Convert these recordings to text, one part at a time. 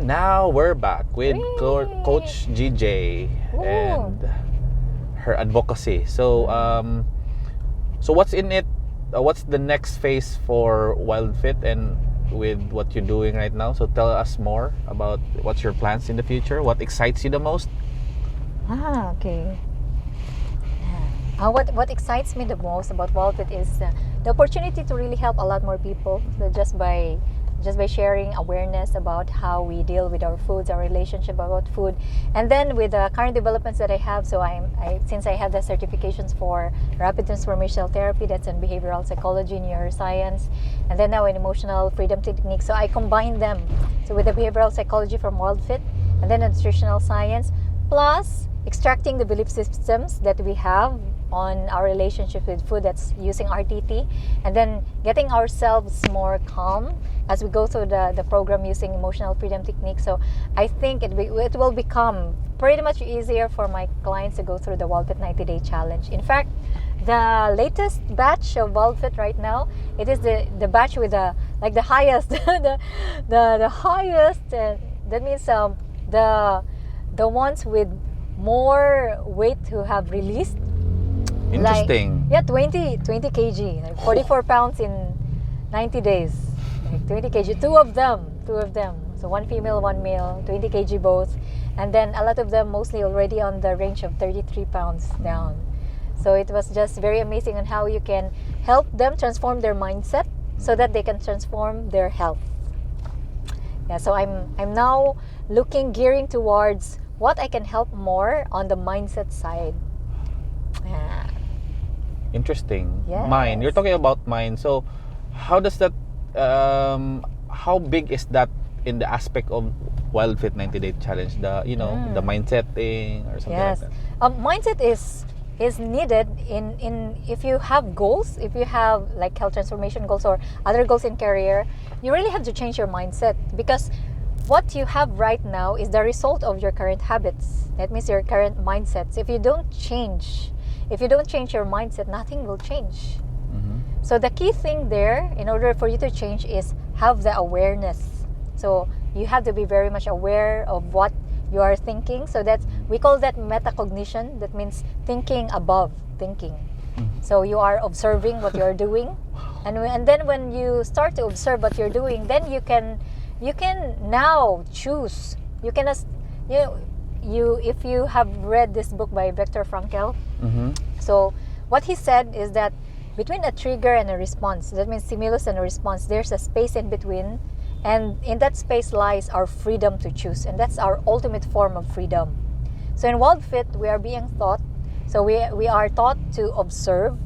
And now we're back with Coach GJ and her advocacy. So, so what's in it? What's the next phase for Wildfit and with what you're doing right now? So tell us more about what's your plans in the future. What excites you the most? Okay. What excites me the most about Wildfit is the opportunity to really help a lot more people. So just by sharing awareness about how we deal with our foods, our relationship about food, and then with the current developments that I have. So since I have the certifications for rapid transformational therapy, that's in behavioral psychology, neuroscience, and then now in emotional freedom techniques. So I combine them. So with the behavioral psychology from Wildfit, and then nutritional science, plus extracting the belief systems that we have on our relationship with food, that's using RTT, and then getting ourselves more calm as we go through the program using emotional freedom techniques. So I think it will become pretty much easier for my clients to go through the Wildfit 90-day challenge. In fact, the latest batch of Wildfit right now, it is the batch with the highest the highest, that means the ones with more weight who have released. Interesting. 20 kg, like 44 pounds in 90 days. Like 20 kg, two of them. So one female, one male, 20 kg both. And then a lot of them mostly already on the range of 33 pounds down. So it was just very amazing on how you can help them transform their mindset so that they can transform their health. Yeah, so I'm now gearing towards what I can help more on the mindset side. Interesting. Yes. Mind. You're talking about mind. So, how does that? How big is that in the aspect of Wildfit 90-day challenge? The the mindset thing or something like that. Mindset is needed in if you have goals, if you have like health transformation goals or other goals in career, you really have to change your mindset, because what you have right now is the result of your current habits. That means your current mindsets. If you don't change your mindset, nothing will change. So the key thing there, in order for you to change, is have the awareness. So you have to be very much aware of what you are thinking. So we call that metacognition. That means thinking above thinking. So you are observing what you're doing, and then when you start to observe what you're doing, then you can now choose. You can if you have read this book by Viktor Frankl. So what he said is that between a trigger and a response, that means stimulus and a response, there's a space in between, and in that space lies our freedom to choose, and that's our ultimate form of freedom. So in Wildfit, we are being taught, so we are taught to observe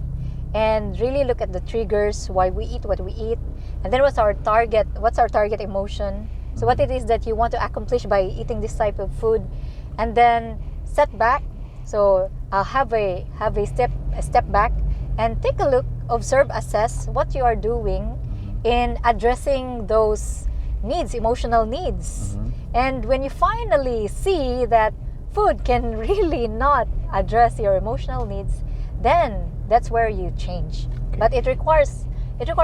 and really look at the triggers, why we eat what we eat, and then what's our target emotion, so what it is that you want to accomplish by eating this type of food, and then set back. So have a step back and take a look, observe, assess what you are doing in addressing those needs, emotional needs. And when you finally see that food can really not address your emotional needs, then that's where you change. But it requires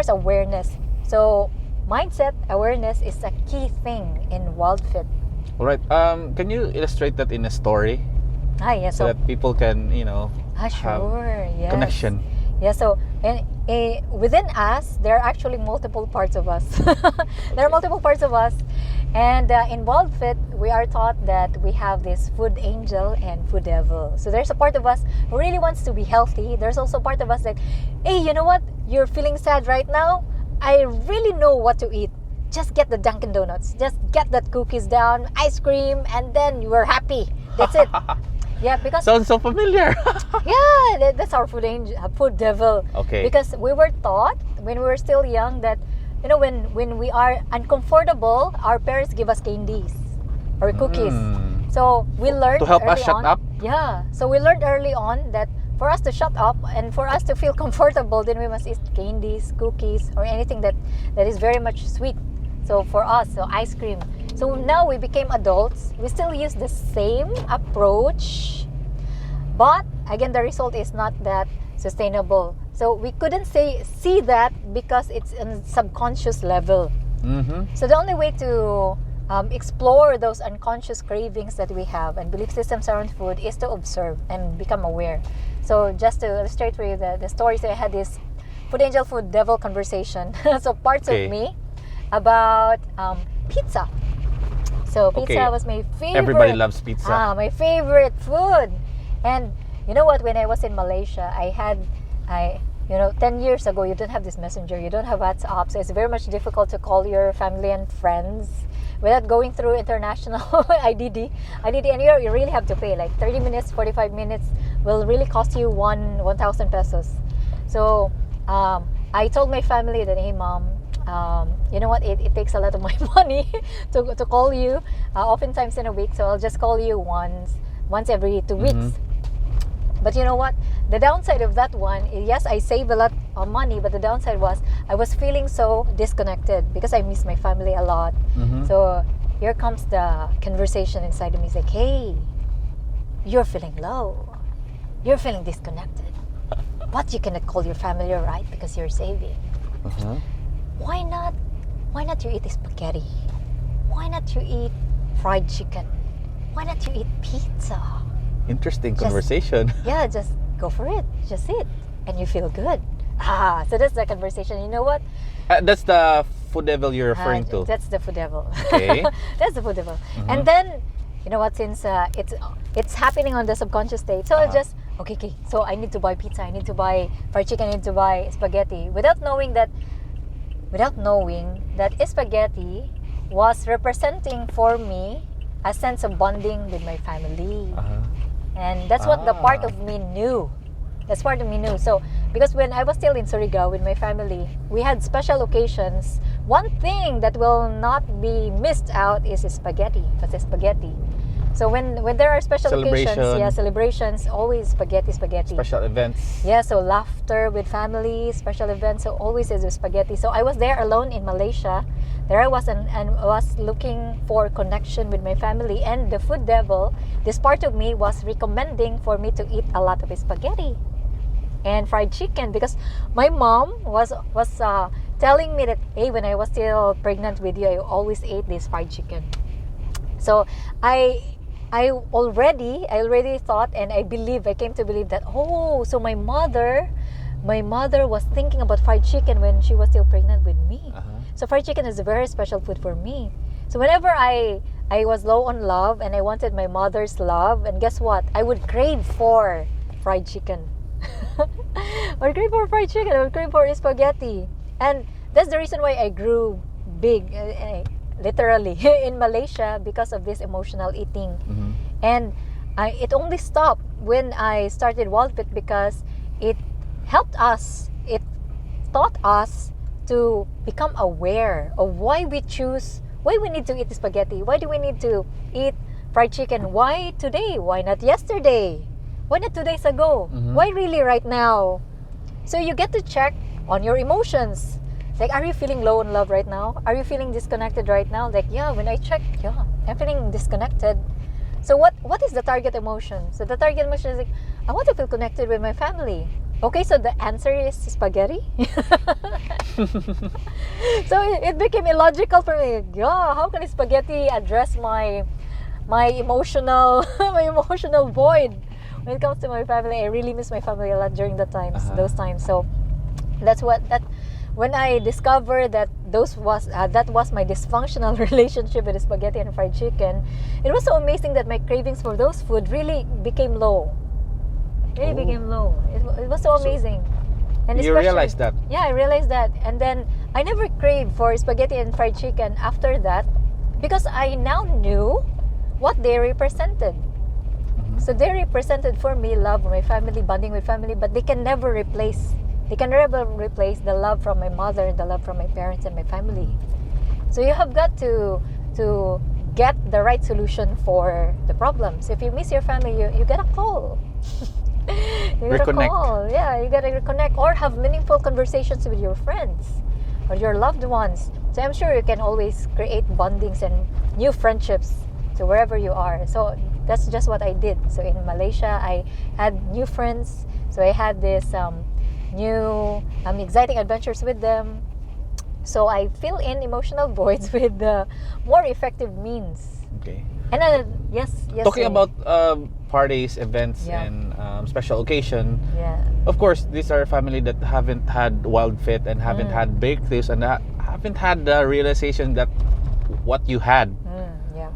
awareness. So mindset awareness is a key thing in Wildfit. All right. Can you illustrate that in a story? Yes. So that people can, sure, yes. Connection. Yeah, so within us, there are actually multiple parts of us. There are multiple parts of us. And in Wildfit, we are taught that we have this food angel and food devil. So there's a part of us who really wants to be healthy. There's also a part of us that, hey, you know what? You're feeling sad right now? I really know what to eat. Just get the Dunkin' Donuts. Just get that cookies down, ice cream, and then you are happy. That's it. Yeah, because sounds so familiar. Yeah, that's our food angel, food devil. Okay. Because we were taught when we were still young that, when we are uncomfortable, our parents give us candies or cookies. So we learned to help early us shut on, up. Yeah. So we learned early on that for us to shut up and for us to feel comfortable, then we must eat candies, cookies, or anything that is very much sweet. So for us, so ice cream. So now we became adults. We still use the same approach, but again, the result is not that sustainable. So we couldn't see that because it's on subconscious level. So the only way to explore those unconscious cravings that we have and belief systems around food is to observe and become aware. So just to illustrate for you the stories, I had this food angel, food devil conversation. So parts of me about pizza. So pizza was my favorite. Everybody loves pizza. My favorite food. And you know what? When I was in Malaysia, 10 years ago, you don't have this messenger, you don't have WhatsApp, so it's very much difficult to call your family and friends without going through international IDD, and you really have to pay like 30 minutes, 45 minutes will really cost you 1,000 pesos. So I told my family that, hey mom, you know what, it takes a lot of my money to call you oftentimes in a week, so I'll just call you once every 2 weeks. But you know what? The downside of that one, yes, I save a lot of money, but the downside was I was feeling so disconnected because I miss my family a lot. So here comes the conversation inside of me. It's like, hey, you're feeling low. You're feeling disconnected. But you cannot call your family, right? Because you're saving. Why not you eat spaghetti? Why not you eat fried chicken? Why not you eat pizza? Interesting conversation. Yeah, just go for it. Just eat. And you feel good. So that's the conversation. You know what? That's the food devil you're referring to. That's the food devil. Okay. That's the food devil. And then, you know what, since it's happening on the subconscious state, so I just, okay, so I need to buy pizza, I need to buy fried chicken, I need to buy spaghetti, without knowing that spaghetti was representing for me a sense of bonding with my family. And that's what the part of me knew. That's part of me knew. So, because when I was still in Surigao with my family, we had special occasions. One thing that will not be missed out is spaghetti. Kasi spaghetti. So when there are special occasions, celebrations, always spaghetti. Special events. Yeah, so laughter with family, special events, so always is spaghetti. So I was there alone in Malaysia. There I was and was looking for connection with my family, and the food devil, this part of me, was recommending for me to eat a lot of spaghetti and fried chicken, because my mom was telling me that, hey, when I was still pregnant with you, I always ate this fried chicken. So I already thought, and I came to believe that, so my mother was thinking about fried chicken when she was still pregnant with me. So fried chicken is a very special food for me. So whenever I was low on love and I wanted my mother's love, and guess what? I would crave for fried chicken. I would crave for fried chicken. I would crave for spaghetti. And that's the reason why I grew big, literally, in Malaysia, because of this emotional eating. And it only stopped when I started Wildfit, because it helped us, it taught us to become aware of why we need to eat spaghetti, why do we need to eat fried chicken, why today, why not yesterday, why not 2 days ago, why really right now. So you get to check on your emotions. Like, are you feeling low on love right now? Are you feeling disconnected right now? Like, yeah, when I check, I'm feeling disconnected. So what is the target emotion? So the target emotion is like, I want to feel connected with my family. Okay, so the answer is spaghetti. So it became illogical for me. Yeah, how can spaghetti address my emotional void when it comes to my family? I really miss my family a lot during those times. So when I discovered that that was my dysfunctional relationship with spaghetti and fried chicken, it was so amazing that my cravings for those food really became low. Became low. It was so amazing. And you realized that? Yeah, I realized that. And then I never craved for spaghetti and fried chicken after that, because I now knew what they represented. So they represented for me love for my family, bonding with family, but they can never replace the love from my mother, the love from my parents and my family. So you have got to get the right solution for the problems. If you miss your family, you get a call. You gotta call. Yeah, you gotta reconnect, or have meaningful conversations with your friends or your loved ones. So I'm sure you can always create bondings and new friendships to wherever you are. So that's just what I did. So in Malaysia, I had new friends. So I had this new exciting adventures with them. So I fill in emotional voids with the more effective means. Okay. And yes, Talking Ray. about parties, events, Yeah. and special occasion, Yeah. of course, these are family that haven't had Wildfit and haven't Mm. had breakthroughs and haven't had the realization that what you had. Yeah.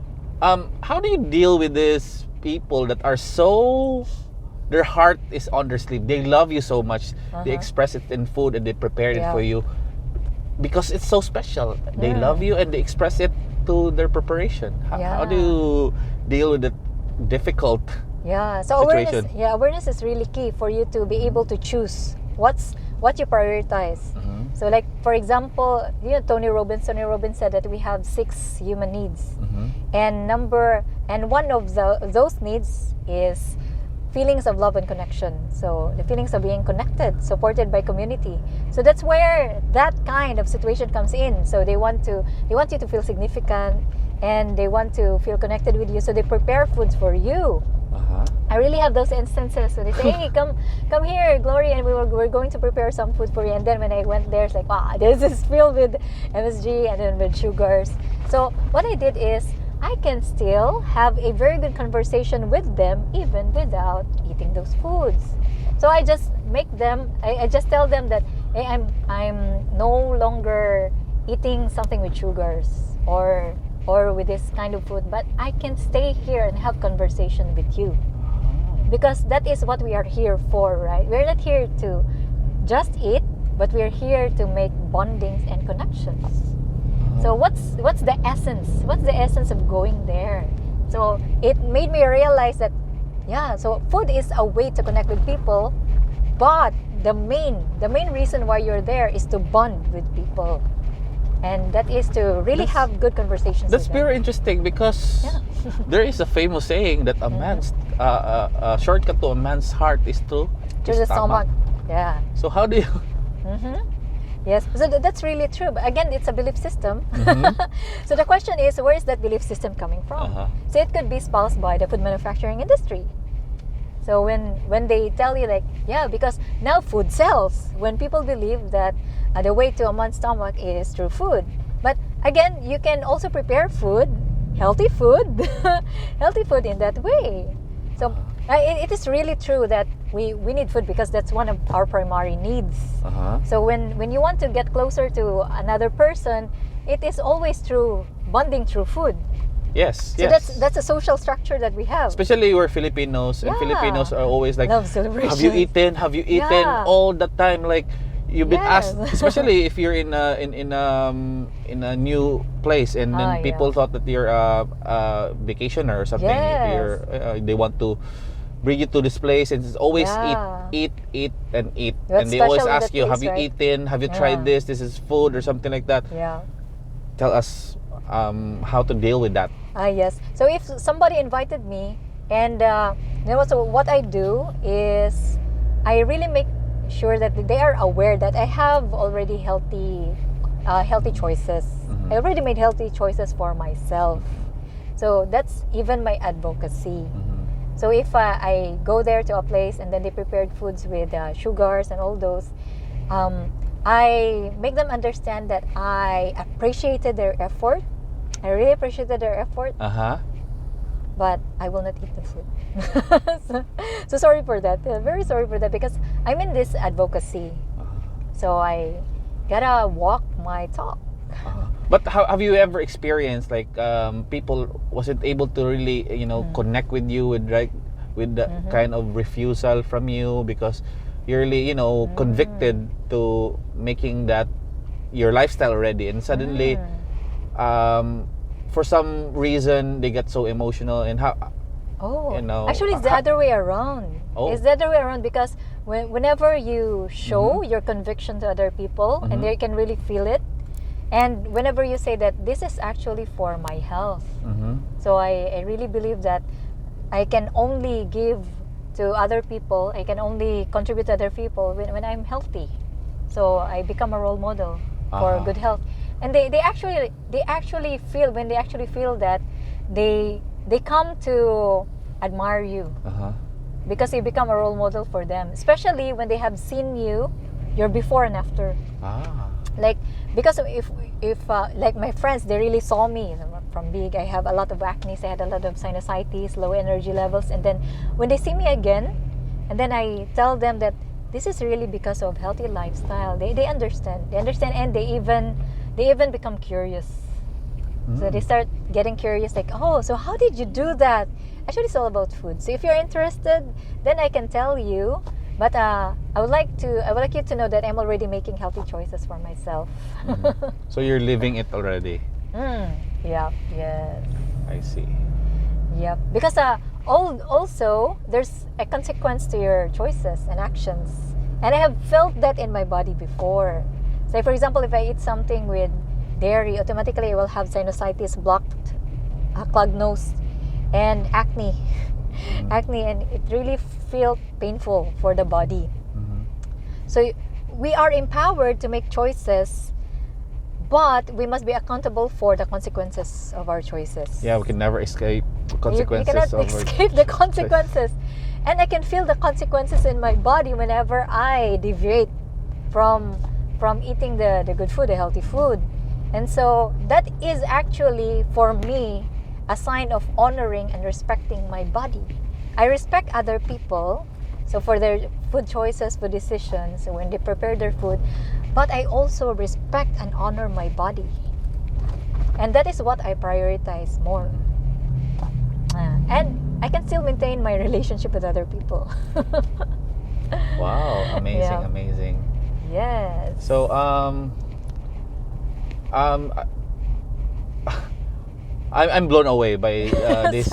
How do you deal with these people that are so, their heart is on their sleeve? They love you so much. They express it in food and they prepare it Yeah. for you because it's so special. They Mm. love you and they express it to their preparation. How do you deal with the difficult Yeah. So situation? awareness is really key for you to be able to choose what you prioritize. So like for example, Tony Robbins said that we have 6 human needs. And one of those needs is feelings of love and connection. So the feelings of being connected, supported by community. So that's where that kind of situation comes in. So they want you to feel significant, and they want to feel connected with you. So they prepare foods for you. I really have those instances. So they say, "Hey, come here, Glory, and we're going to prepare some food for you." And then when I went there, it's like, wow, this is filled with MSG and then with sugars. So what I did is, I can still have a very good conversation with them even without eating those foods. So I just I just tell them that, hey, I'm no longer eating something with sugars or with this kind of food, but I can stay here and have conversation with you. Because that is what we are here for, right? We're not here to just eat, but we're here to make bondings and connections. So what's the essence? What's the essence of going there? So it made me realize that, so food is a way to connect with people, but the main reason why you're there is to bond with people, and that is to really have good conversations. That's with them. very interesting because there is a famous saying that a man's shortcut to a man's heart is to the stomach. Yeah. So how do you? Yes, so that's really true. But again, it's a belief system. So the question is, where is that belief system coming from? So it could be espoused by the food manufacturing industry. So when they tell you like, because now food sells. When people believe that the way to a man's stomach is through food. But again, you can also prepare food, healthy food in that way. So it is really true that we need food because that's one of our primary needs. So when you want to get closer to another person, it is always through bonding through food. Yes. So that's a social structure that we have. Especially we're Filipinos, and Filipinos are always like, love celebration. Have you eaten? Have you eaten? All the time, like you've been asked, especially if you're in a new place, and then people thought that you're a vacationer or something. If you're, they want to bring you to this place, and it's always eat, and eat. That's and they always special in ask that you, case, have you right? eaten? Have you tried this? This is food or something like that. Tell us how to deal with that. Yes. So if somebody invited me, and so what I do is I really make sure that they are aware that I have already healthy choices. I already made healthy choices for myself. So that's even my advocacy. So if I go there to a place and then they prepared foods with sugars and all those, I make them understand that I appreciated their effort. I really appreciated their effort. But I will not eat the food. so sorry for that. Very sorry for that, because I'm in this advocacy. So I gotta walk my talk. But have you ever experienced like people wasn't able to really connect with you with the kind of refusal from you because you're really convicted to making that your lifestyle already, and suddenly for some reason they get so emotional, and how actually it's the other way around. It's the other way around, because whenever you show your conviction to other people and they can really feel it, and whenever you say that this is actually for my health, so I really believe that I can only give to other people, I can only contribute to other people when I'm healthy. So I become a role model for good health. And they actually feel, when they actually feel that, they come to admire you because you become a role model for them, especially when they have seen your before and after. Like because if like my friends, they really saw me from big. I have a lot of acne. I had a lot of sinusitis, low energy levels, and then when they see me again, and then I tell them that this is really because of healthy lifestyle. They understand. They understand, and they even become curious. So they start getting curious, like, oh, so how did you do that? Actually, it's all about food. So if you're interested, then I can tell you. But I would like you to know that I'm already making healthy choices for myself. So you're living it already. Yeah. Yes. I see. Yep. Because also there's a consequence to your choices and actions, and I have felt that in my body before. So, for example, if I eat something with dairy, automatically I will have sinusitis, blocked, clogged nose, and acne. Acne, and it really felt painful for the body. So we are empowered to make choices, but we must be accountable for the consequences of our choices. Yeah, we can never escape consequences. You cannot escape the consequences. And I can feel the consequences in my body whenever I deviate from eating the good food, the healthy food. And so that is actually, for me, a sign of honoring and respecting my body. I respect other people, so for their food choices, food decisions, when they prepare their food, but I also respect and honor my body. And that is what I prioritize more. And I can still maintain my relationship with other people. Wow, amazing, Yeah. amazing. Yes. So I'm blown away by this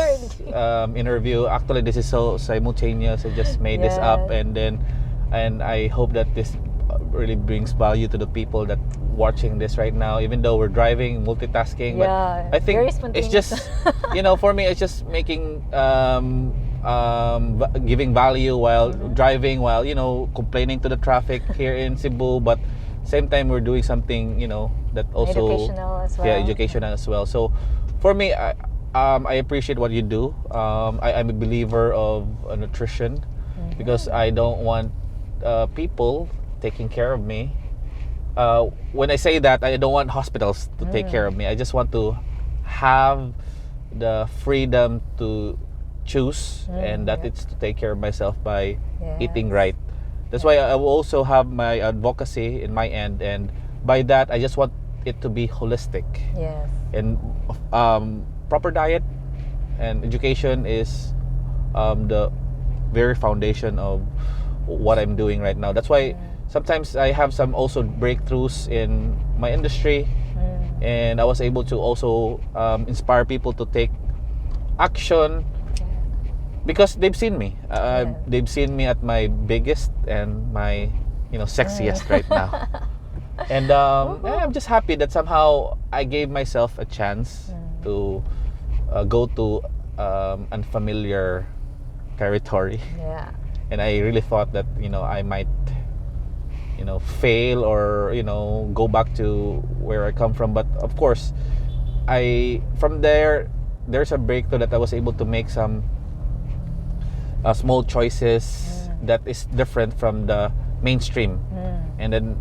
interview. Actually, this is so simultaneous. I just made this up, Yes. and I hope that this really brings value to the people that watching this right now. Even though we're driving, multitasking, Yeah, but I think very it's spontaneous. just for me, it's just making giving value while driving, while complaining to the traffic here in Cebu, but same time we're doing something that also Educational as well. educational as well. So for me, I appreciate what you do. I'm a believer of nutrition because I don't want people taking care of me. When I say that, I don't want hospitals to take care of me. I just want to have the freedom to choose, and that it's to take care of myself by eating right. That's why I will also have my advocacy in my end, and by that I just want it to be holistic. Yes. And proper diet and education is the very foundation of what I'm doing right now. That's why sometimes I have some also breakthroughs in my industry, and I was able to also inspire people to take action because they've seen me. They've seen me at my biggest and my sexiest right now. And I'm just happy that somehow I gave myself a chance to go to unfamiliar territory. Yeah. And I really thought that I might fail or go back to where I come from, but of course from there's a breakthrough that I was able to make some small choices that is different from the mainstream, and then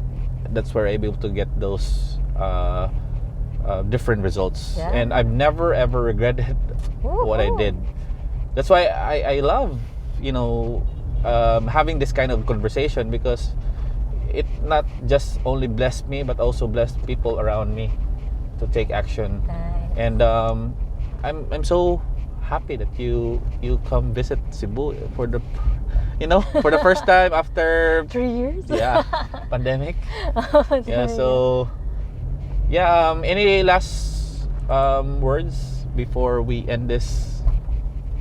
that's where I'm able to get those different results. Yeah. And I've never ever regretted what I did. That's why I love having this kind of conversation, because it not just only blessed me but also blessed people around me to take action. Nice. And I'm so happy that you come visit Cebu for the for the first time after 3 years. pandemic. So any last words before we end this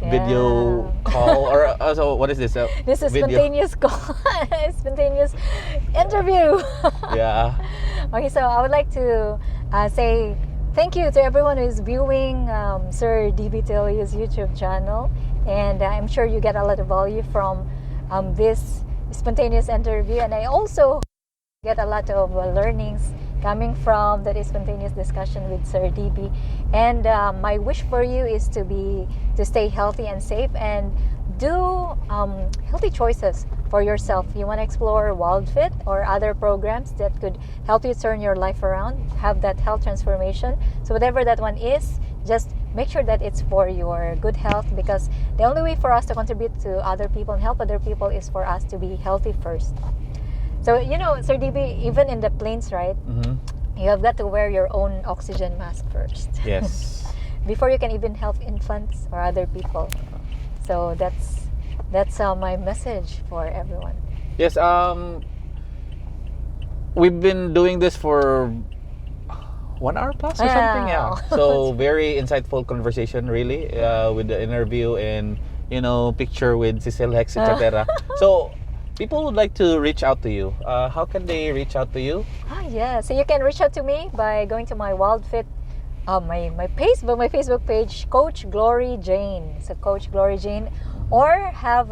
video call, or so what is this? This is video? spontaneous call, spontaneous interview. Yeah. Okay, so I would like to say thank you to everyone who is viewing Sir DB Telia's YouTube channel, and I'm sure you get a lot of value from this spontaneous interview, and I also get a lot of learnings coming from that spontaneous discussion with Sir DB. And my wish for you is to stay healthy and safe, and do healthy choices for yourself. You want to explore Wildfit or other programs that could help you turn your life around, have that health transformation. So whatever that one is, just make sure that it's for your good health, because the only way for us to contribute to other people and help other people is for us to be healthy first. So, you know, Sir DB, even in the planes, right? You have got to wear your own oxygen mask first. Yes. Before you can even help infants or other people. So that's my message for everyone. Yes. We've been doing this for 1 hour plus or something. Yeah. So very insightful conversation, really, with the interview and picture with Cecil Hex, etc. So people would like to reach out to you. How can they reach out to you? Yeah. So you can reach out to me by going to my Wildfit, my Facebook page, Coach Glory Jane. So Coach Glory Jane, or have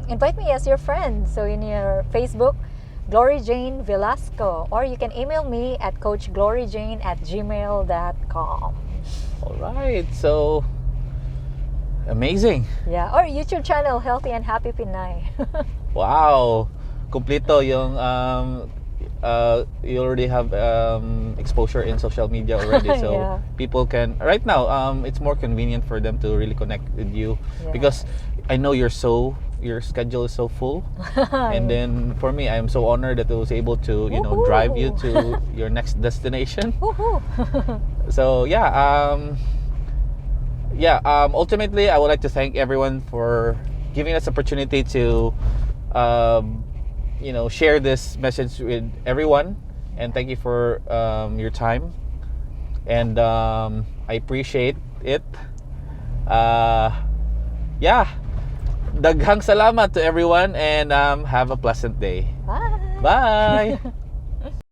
invite me as your friend. So in your Facebook, Glory Jane Velasco, or you can email me at coachgloryjane@gmail.com. All right. So amazing. Yeah. Or YouTube channel, Healthy and Happy Pinay. Wow. Kompleto yung you already have exposure in social media already, so Yeah. people can right now it's more convenient for them to really connect with you, because I know your schedule is so full. And then for me, I'm so honored that I was able to drive you to your next destination. So ultimately I would like to thank everyone for giving us opportunity to share this message with everyone, and thank you for your time, and I appreciate it. Daghang salamat to everyone, and have a pleasant day. Bye. Bye.